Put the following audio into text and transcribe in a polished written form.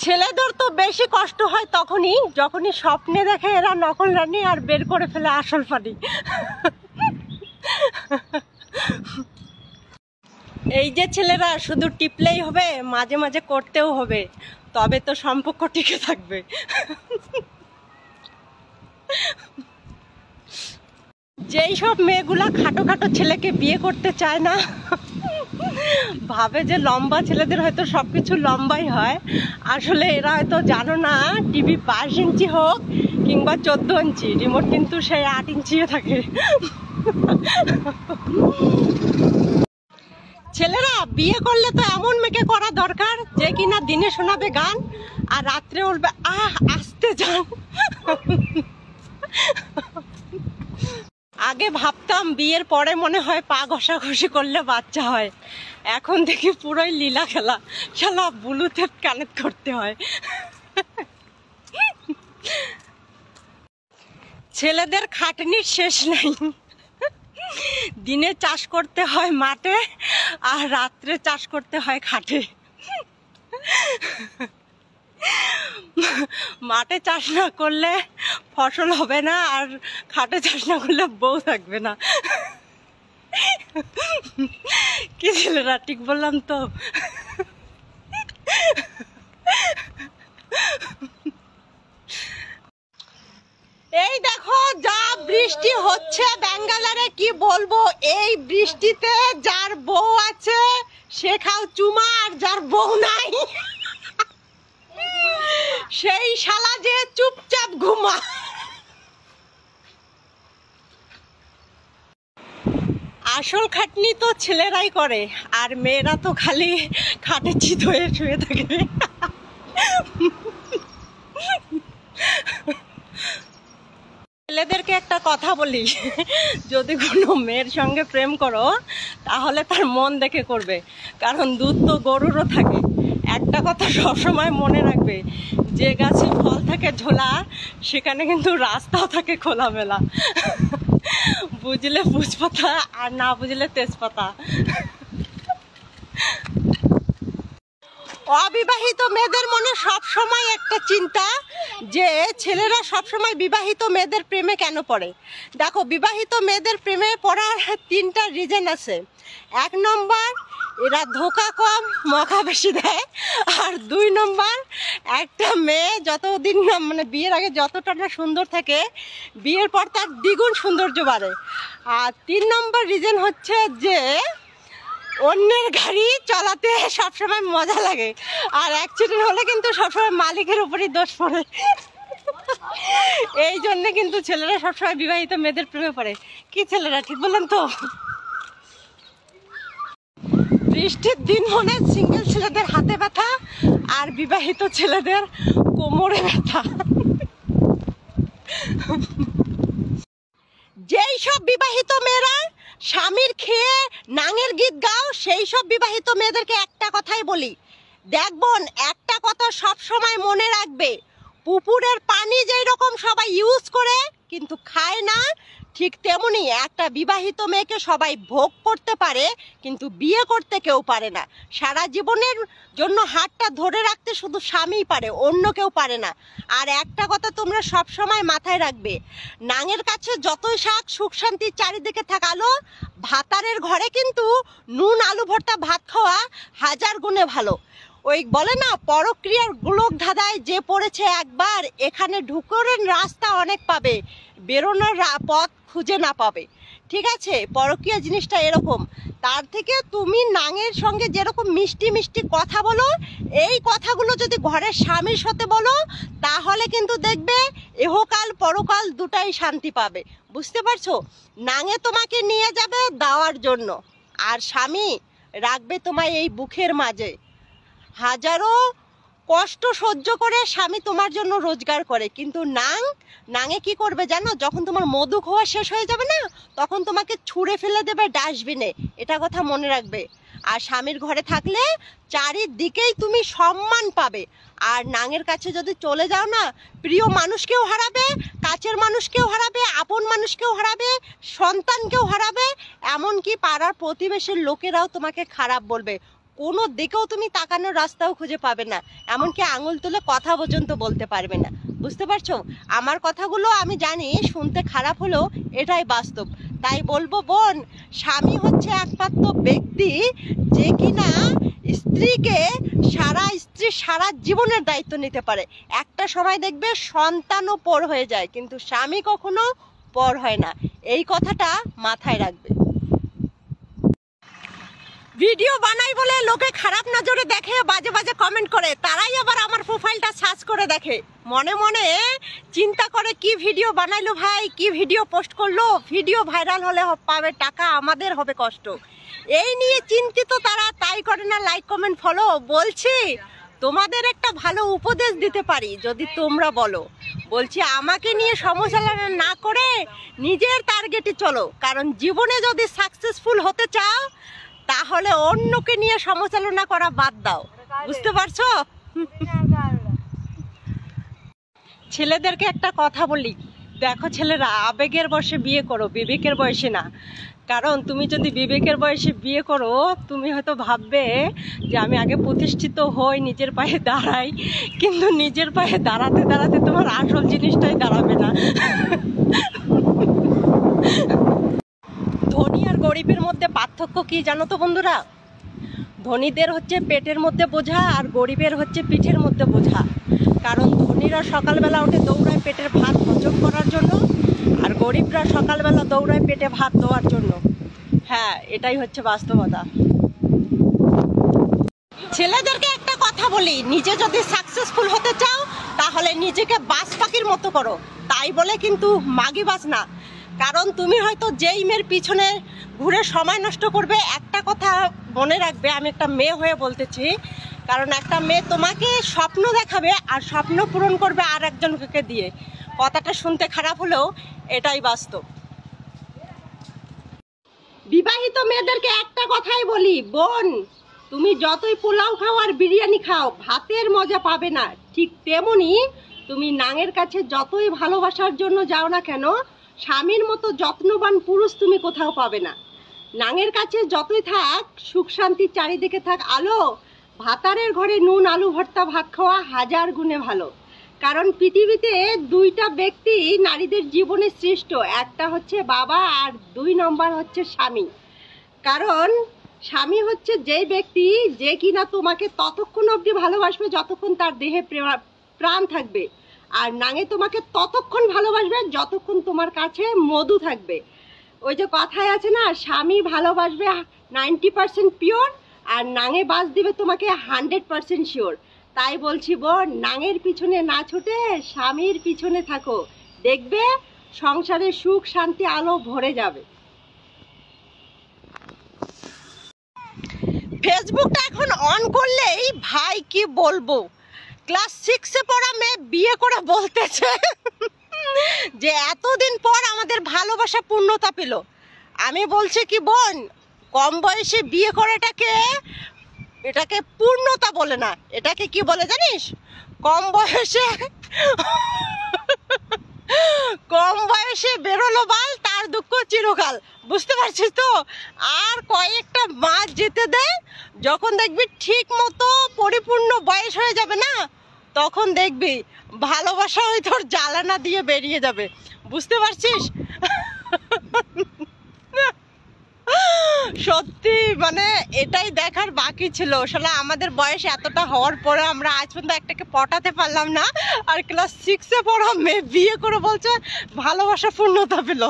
ছেলেদের তো বেশি কষ্ট হয় যখনই স্বপ্নে দেখে এরা নকল রানী আর বের করে ফেলে আসল পানি। এই যে ছেলেরা শুধু টিপলেই হবে, মাঝে মাঝে করতেও হবে, তবে তো সম্পর্ক টিকে থাকবে। যেই সব মেয়েগুলা খাটো খাটো ছেলেকে বিয়ে করতে চায় না, ভাবে যে লম্বা ছেলেদের হয়তো সবকিছু লম্বাই হয়, আসলে এরা হয়তো জানো না টিভি 5 ইঞ্চি হোক কিংবা 14 ইঞ্চি, রিমোট কিন্তু সেই 8 ইঞ্চি থাকে। ছেলেরা বিয়ে করলে তো এমন মেয়েকে করা দরকার যে কিনা দিনে শোনাবে গান আর রাত্রে বলবে আহ আসতে যান। আগে ভাবতাম বিয়ের পরে মনে হয় পা ঘষাঘষি করলে বাচ্চা হয়, এখন দেখি পুরোই লীলা খেলা, শালা ব্লুটুথ কানেক্ট করতে হয়। ছেলেদের খাটনির শেষ নাই, দিনে চাষ করতে হয় মাঠে আর রাত্রে চাষ করতে হয় খাটে। মাঠে চাষ না করলে ফসল হবে না আর খাটে চাষ না করলে বউ থাকবে না। কি ছেলেরা ঠিক বললাম তো? এই দেখো যা বৃষ্টি হচ্ছে ব্যাঙ্গালোরে, কি বলবো, এই বৃষ্টিতে যার বউ আছে সে খাও চুমা, আর যার বউ নাই সেই শালা যে চুপচাপ ঘুমা। আসল খাটনি তো ছেলেরাই করে, আর মেয়েরা তো খালি খাটে চিত হয়ে শুয়ে থাকে। ছেলেদেরকে একটা কথা বলি, যদি কোনো মেয়ের সঙ্গে প্রেম করো তাহলে তার মন দেখে করবে, কারণ দুধ তো গরুরও থাকে। একটা কথা সবসময় মনে রাখবে, যে গাছে ফল থাকে ঝোলা সেখানে কিন্তু রাস্তাও থাকে খোলামেলা। বুঝলে পুজপাতা আর না বুঝলে তেজপাতা। অবিবাহিত মেয়েদের মনে সবসময় একটা চিন্তা যে ছেলেরা সবসময় বিবাহিত মেয়েদের প্রেমে কেন পড়ে। দেখো, বিবাহিত মেয়েদের প্রেমে পড়ার 3টা রিজন আছে। 1 নম্বর, এরা ধোকা কম মকা বেশি দেয়, আর 2 নম্বর, একটা মেয়ে যতদিন না মানে বিয়ের আগে যতটা না সুন্দর থাকে বিয়ের পর তার দ্বিগুণ সৌন্দর্য বাড়ে। আর 3 নম্বর রিজন হচ্ছে যে অন্যের গাড়ি চালাতে সবসময় মজা লাগে, আর অ্যাক্সিডেন্ট হলে কিন্তু সবসময় মালিকের উপরই দোষ পড়ে। এই জন্য কিন্তু ছেলেরা সবসময় বিবাহিত মেয়েদের প্রেমে পড়ে। কি ছেলেরা ঠিক বললাম তো? বৃষ্টির দিন মনে সিঙ্গেল ছেলেদের হাতে ব্যথা আর বিবাহিত ছেলেদের কোমরে ব্যথা। যেই সব বিবাহিত মেয়েরা স্বামীর খেয়ে নাঙের গীত গাও, সেই সব বিবাহিত মেয়েদেরকে একটা কথাই বলি, দেখ বোন, একটা কথা সব সময় মনে রাখবে, পুকুরের পানি যেই রকম সবাই ইউজ করে কিন্তু খায় না, ঠিক তেমনি একটা বিবাহিত মেয়েকে সবাই ভোগ করতে পারে কিন্তু বিয়ে করতে কেউ পারে না। সারা জীবনের জন্য হাতটা ধরে রাখতে শুধু স্বামীই পারে, অন্য কেউ পারে না। আর একটা কথা তোমরা সব সময় মাথায় রাখবে, নাঙের কাছে যতই শাক সুখ শান্তির চারিদিকে থাকালো, ভাতারের ঘরে কিন্তু নুন আলু ভর্তা ভাত খাওয়া 1000 গুণে ভালো। ওই বলে না, পরক্রিয়ার গোলক ধাঁধায় যে পড়েছে একবার, এখানে ঢুকোর রাস্তা অনেক পাবে, বেরোনোর পথ খুঁজে না পাবে। ঠিক আছে, পরক্রিয়া জিনিসটা এরকম। তার থেকে তুমি নাঙের সঙ্গে যেরকম মিষ্টি মিষ্টি কথা বলো, এই কথাগুলো যদি ঘরের স্বামীর সাথে বলো, তাহলে কিন্তু দেখবে এহকাল পরকাল দুটাই শান্তি পাবে। বুঝতে পারছো? নাঙে তোমাকে নিয়ে যাবে দেওয়ার জন্য, আর স্বামী রাখবে তোমায় এই বুকের মাঝে। হাজারো কষ্ট সহ্য করে স্বামী তোমার জন্য রোজগার করে, কিন্তু নাঙে কি করবে জানো? যখন তোমার মধু খাওয়া শেষ হয়ে যাবে না, তখন তোমাকে ছুঁড়ে ফেলে দেবে ডাস্টবিনে। এটা কথা মনে রাখবে। আর স্বামীর ঘরে থাকলে চারিদিকেই তুমি সম্মান পাবে। আর নাঙের কাছে যদি চলে যাও না, প্রিয় মানুষকেও হারাবে, কাছের মানুষকেও হারাবে, আপন মানুষকেও হারাবে, সন্তানকেও হারাবে, এমনকি পাড়ার প্রতিবেশীর লোকেরাও তোমাকে খারাপ বলবে। কোনো দিকেও তুমি তাকানোর রাস্তাও খুঁজে পাবে না, এমনকি আঙুল তুলে কথা পর্যন্ত বলতে পারবে না। বুঝতে পারছো? আমার কথাগুলো আমি জানি শুনতে খারাপ হলেও এটাই বাস্তব। তাই বলবো বোন, স্বামী হচ্ছে একমাত্র ব্যক্তি যে কিনা স্ত্রীর সারা জীবনের দায়িত্ব নিতে পারে। একটা সময় দেখবে সন্তানও পর হয়ে যায়, কিন্তু স্বামী কখনো পর হয় না। এই কথাটা মাথায় রাখবে। ভিডিও বানাই বলে লোকে খারাপ নজরে দেখে, বাজে বাজে কমেন্ট করে, তারাই আবার আমার প্রোফাইলটা সার্চ করে দেখে, মনে মনে চিন্তা করে কি ভিডিও বানাইলো ভাই, কি ভিডিও পোস্ট করলো, ভিডিও ভাইরাল হলে পাবে টাকা, আমাদের হবে কষ্ট। এই নিয়ে চিন্তিত তারা, তাই করে না লাইক কমেন্ট ফলো। বলছি তোমাদের একটা ভালো উপদেশ দিতে পারি যদি তোমরা বলো। বলছি আমাকে নিয়ে সমালোচনা না করে নিজের টার্গেটে চলো, কারণ জীবনে যদি সাকসেসফুল হতে চাও তাহলে অন্যকে নিয়ে সমালোচনা করা বাদ দাও। বুঝতে পারছো? ছেলেদেরকে একটা কথা বলি, দেখো ছেলেরা, আবেগের বয়সে বিয়ে করো, বিবেকের বয়সে না। কারণ তুমি যদি বিবেকের বয়সে বিয়ে করো, তুমি হয়তো ভাববে যে আমি আগে প্রতিষ্ঠিত হই, নিজের পায়ে দাঁড়াই, কিন্তু নিজের পায়ে দাঁড়াতে দাঁড়াতে তোমার আসল জিনিসটাই দাঁড়াবে না। ধনী আর গরিবের মধ্যে পার্থক্য কি জানো তো বন্ধুরা? ধনীদের হচ্ছে পেটের মধ্যে বোঝা, আর গরিবের হচ্ছে পিঠের মধ্যে বোঝা। কারণ ধনীরা সকালবেলা উঠে দৌড়ায় পেটের ভাত হজম করার জন্য, আর গরিবরা সকালবেলা দৌড়ায় পেটে ভাত দেওয়ার জন্য। হ্যাঁ, এটাই হচ্ছে বাস্তবতা। ছেলেদেরকে একটা কথা বলি, নিজে যদি সাকসেসফুল হতে চাও তাহলে নিজেকে বাজ পাখির মতো করো। তাই বলে কিন্তু মাগি বাজ না। কারণ তুমি হয়তো যেই মেয়ের পিছনে ঘুরে সময় নষ্ট করবে, একটা কথা মনে রাখবে, আমি একটা মেয়ে হয়ে বলতেছি, কারণ একটা মেয়ে তোমাকে স্বপ্ন দেখাবে আর স্বপ্ন পূরণ করবে আর একজনকে দিয়ে। কথাটা শুনতে খারাপ হলেও এটাই বাস্তব। বিবাহিত মেয়েদেরকে একটা কথাই বলি, বোন, তুমি যতই পোলাও খাও আর বিরিয়ানি খাও, ভাতের মজা পাবে না। ঠিক তেমনি তুমি নাঙের কাছে যতই ভালোবাসার জন্য যাও না কেন, স্বামীর মতো যত্নবান পুরুষ তুমি কোথাও পাবে না। নাঙের কাছে যতই থাক সুখ শান্তির চারিদিকে থাক আলো, ভাতারের ঘরে নুন আলু ভর্তা ভাত খাওয়া হাজার গুণে ভালো। কারণ পৃথিবীতে দুইটা ব্যক্তি নারীদের জীবনে সৃষ্ট, একটা হচ্ছে বাবা আর 2 নম্বর হচ্ছে স্বামী। কারণ স্বামী হচ্ছে যেই ব্যক্তি যে কিনা তোমাকে ততক্ষণ অবধি ভালোবাসবে যতক্ষণ তার দেহে প্রাণ থাকবে, আর নাঙে তোমাকে ততক্ষণ ভালোবাসবে যতক্ষণ তোমার কাছে মধু থাকবে। ওই যে কথায় আছে না, স্বামী ভালোবাসবে 90% পিওর, আর নাঙে বাস দিবে তোমাকে 100% শিওর। তাই বলছি বোন, নাঙের পিছনে না ছুটে স্বামীর পিছনে থাকো, দেখবে সংসারে সুখ শান্তি আলো ভরে যাবে। ফেসবুকটা এখন অন করলেই ভাই কি বলবো, ক্লাস 6-এ পড়া মেয়ে বিয়ে করে বলতেছে যে এতদিন পর আমাদের ভালোবাসা পূর্ণতা পেল। আমি বলছি কি বোন, কম বয়সে বিয়ে করাটাকে এটাকে পূর্ণতা বলে না, এটাকে কি বলে জানিস? কম বয়সে বেরোলো বাল, তার দুঃখ চিরকাল। বুঝতে পারছিস তো? আর কয়েকটা মাস যেতে দে, যখন দেখবি ঠিক মতো পরিপূর্ণ বয়স হয়ে যাবে না, তখন দেখবি ভালোবাসা ওই তোর জ্বালানা দিয়ে বেরিয়ে যাবে। বুঝতে পারছিস? সত্যি মানে এটাই দেখার বাকি ছিল। আসলে আমাদের বয়স এতটা হওয়ার পরে আমরা আজ পর্যন্ত একটাকে পটাতে পারলাম না, আর ক্লাস 6-এ পড়া মেয়ে বিয়ে করে বলছে ভালোবাসা পূর্ণতা পেল।